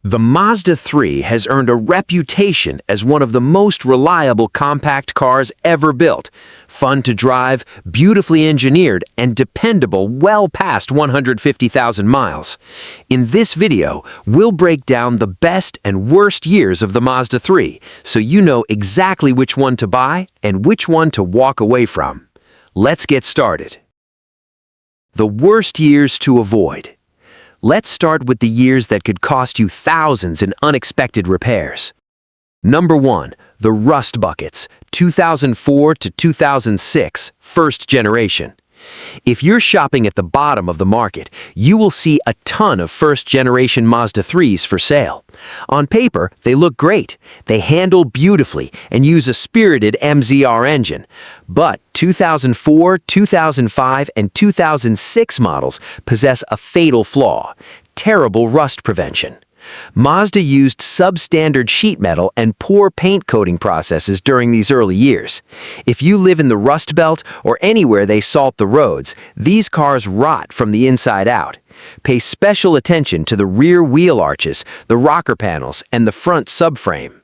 The Mazda 3 has earned a reputation as one of the most reliable compact cars ever built. Fun to drive, beautifully engineered, and dependable well past 150,000 miles. In this video, we'll break down the best and worst years of the Mazda 3, so you know exactly which one to buy and which one to walk away from. Let's get started. The worst years to avoid. Let's start with the years that could cost you thousands in unexpected repairs. Number 1. The Rust Buckets, 2004 to 2006, first generation. If you're shopping at the bottom of the market, you will see a ton of first-generation Mazda 3s for sale. On paper, they look great. They handle beautifully and use a spirited MZR engine. But 2004, 2005, and 2006 models possess a fatal flaw: terrible rust prevention. Mazda used substandard sheet metal and poor paint coating processes during these early years. If you live in the Rust Belt or anywhere they salt the roads, these cars rot from the inside out. Pay special attention to the rear wheel arches, the rocker panels, and the front subframe.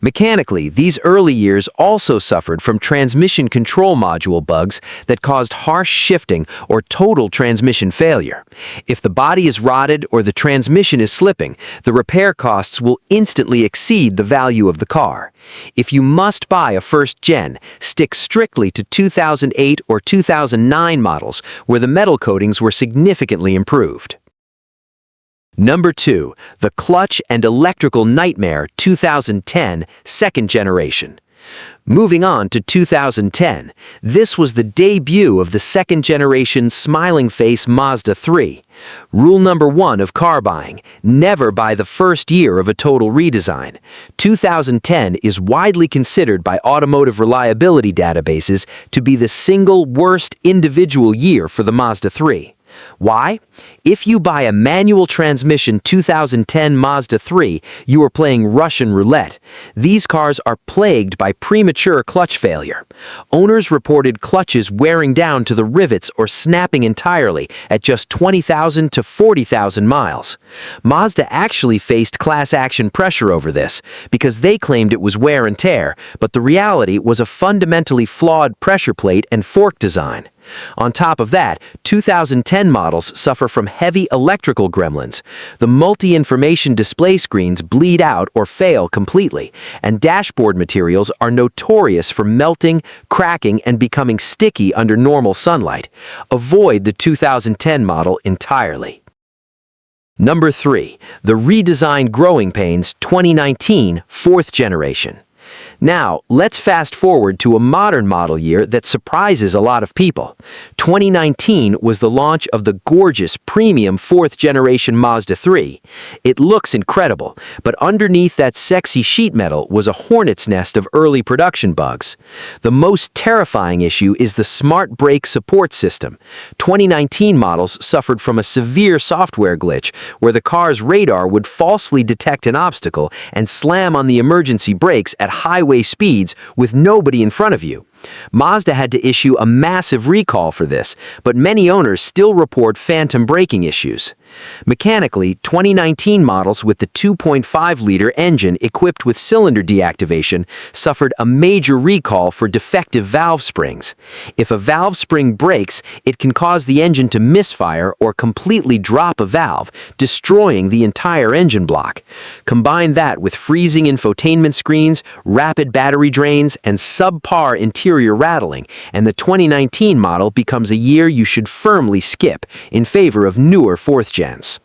Mechanically, these early years also suffered from transmission control module bugs that caused harsh shifting or total transmission failure. If the body is rotted or the transmission is slipping, the repair costs will instantly exceed the value of the car. If you must buy a first gen, stick strictly to 2008 or 2009 models where the metal coatings were significantly improved. Number 2. The Clutch and Electrical Nightmare 2010, second generation. Moving on to 2010, this was the debut of the second-generation smiling-face Mazda 3. Rule number 1 of car buying: never buy the first year of a total redesign. 2010 is widely considered by automotive reliability databases to be the single worst individual year for the Mazda 3. Why? If you buy a manual transmission 2010 Mazda 3, you are playing Russian roulette. These cars are plagued by premature clutch failure. Owners reported clutches wearing down to the rivets or snapping entirely at just 20,000 to 40,000 miles. Mazda actually faced class action pressure over this because they claimed it was wear and tear, but the reality was a fundamentally flawed pressure plate and fork design. On top of that, 2010 models suffer from heavy electrical gremlins. The multi-information display screens bleed out or fail completely, and dashboard materials are notorious for melting, cracking, and becoming sticky under normal sunlight. Avoid the 2010 model entirely. Number 3. The redesigned Growing Pains 2019, fourth generation. Now, let's fast forward to a modern model year that surprises a lot of people. 2019 was the launch of the gorgeous premium 4th generation Mazda 3. It looks incredible, but underneath that sexy sheet metal was a hornet's nest of early production bugs. The most terrifying issue is the smart brake support system. 2019 models suffered from a severe software glitch where the car's radar would falsely detect an obstacle and slam on the emergency brakes at highway speeds with nobody in front of you. Mazda had to issue a massive recall for this, but many owners still report phantom braking issues. Mechanically, 2019 models with the 2.5-liter engine equipped with cylinder deactivation suffered a major recall for defective valve springs. If a valve spring breaks, it can cause the engine to misfire or completely drop a valve, destroying the entire engine block. Combine that with freezing infotainment screens, rapid battery drains, and subpar interior rattling, and the 2019 model becomes a year you should firmly skip in favor of newer 4th gens.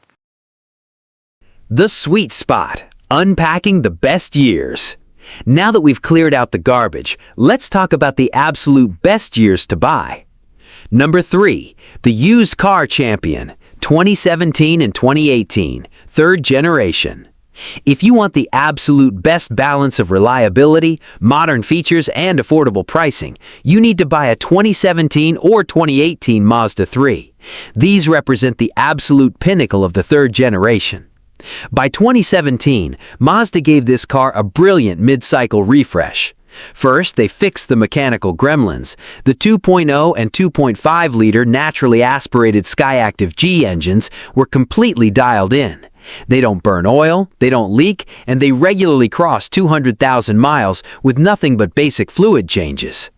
The sweet spot: unpacking the best years. Now that we've cleared out the garbage, let's talk about the absolute best years to buy. Number 3. The used car champion, 2017 and 2018, third generation. If you want the absolute best balance of reliability, modern features, and affordable pricing, you need to buy a 2017 or 2018 Mazda 3. These represent the absolute pinnacle of the third generation. By 2017, Mazda gave this car a brilliant mid-cycle refresh. First, they fixed the mechanical gremlins. The 2.0 and 2.5-liter naturally aspirated SkyActiv-G engines were completely dialed in. They don't burn oil, they don't leak, and they regularly cross 200,000 miles with nothing but basic fluid changes.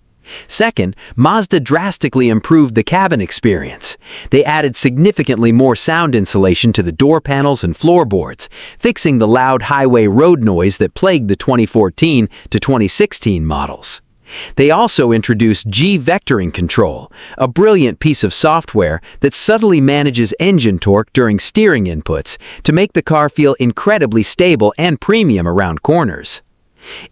Second, Mazda drastically improved the cabin experience. They added significantly more sound insulation to the door panels and floorboards, fixing the loud highway road noise that plagued the 2014 to 2016 models. They also introduced G vectoring control, a brilliant piece of software that subtly manages engine torque during steering inputs to make the car feel incredibly stable and premium around corners.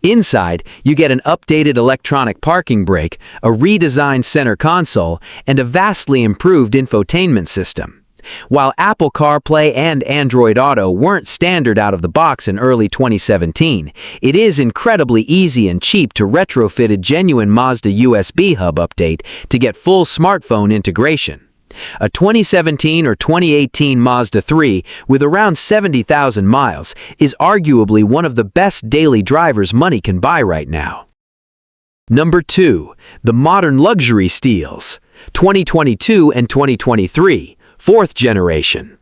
Inside, you get an updated electronic parking brake, a redesigned center console, and a vastly improved infotainment system. While Apple CarPlay and Android Auto weren't standard out of the box in early 2017, it is incredibly easy and cheap to retrofit a genuine Mazda USB hub update to get full smartphone integration. A 2017 or 2018 Mazda 3 with around 70,000 miles is arguably one of the best daily drivers money can buy right now. Number 2. The modern luxury steals. 2022 and 2023, 4th generation.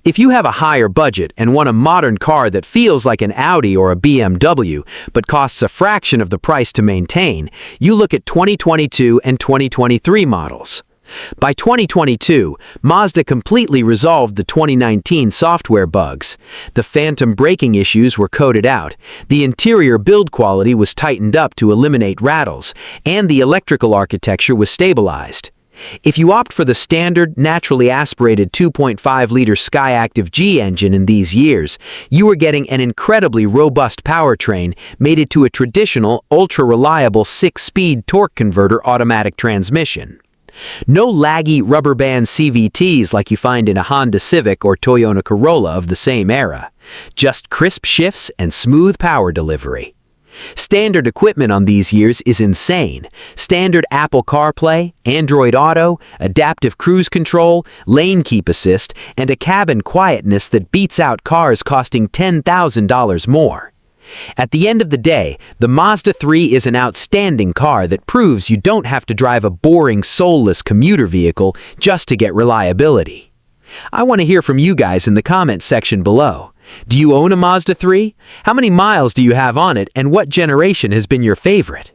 If you have a higher budget and want a modern car that feels like an Audi or a BMW but costs a fraction of the price to maintain, you look at 2022 and 2023 models. By 2022, Mazda completely resolved the 2019 software bugs. The phantom braking issues were coded out, the interior build quality was tightened up to eliminate rattles, and the electrical architecture was stabilized. If you opt for the standard, naturally aspirated 2.5-liter SkyActiv-G engine in these years, you are getting an incredibly robust powertrain mated to a traditional, ultra-reliable 6-speed torque converter automatic transmission. No laggy rubber band CVTs like you find in a Honda Civic or Toyota Corolla of the same era. Just crisp shifts and smooth power delivery. Standard equipment on these years is insane. Standard Apple CarPlay, Android Auto, adaptive cruise control, lane keep assist, and a cabin quietness that beats out cars costing $10,000 more. At the end of the day, the Mazda 3 is an outstanding car that proves you don't have to drive a boring, soulless commuter vehicle just to get reliability. I want to hear from you guys in the comments section below. Do you own a Mazda 3? How many miles do you have on it, and what generation has been your favorite?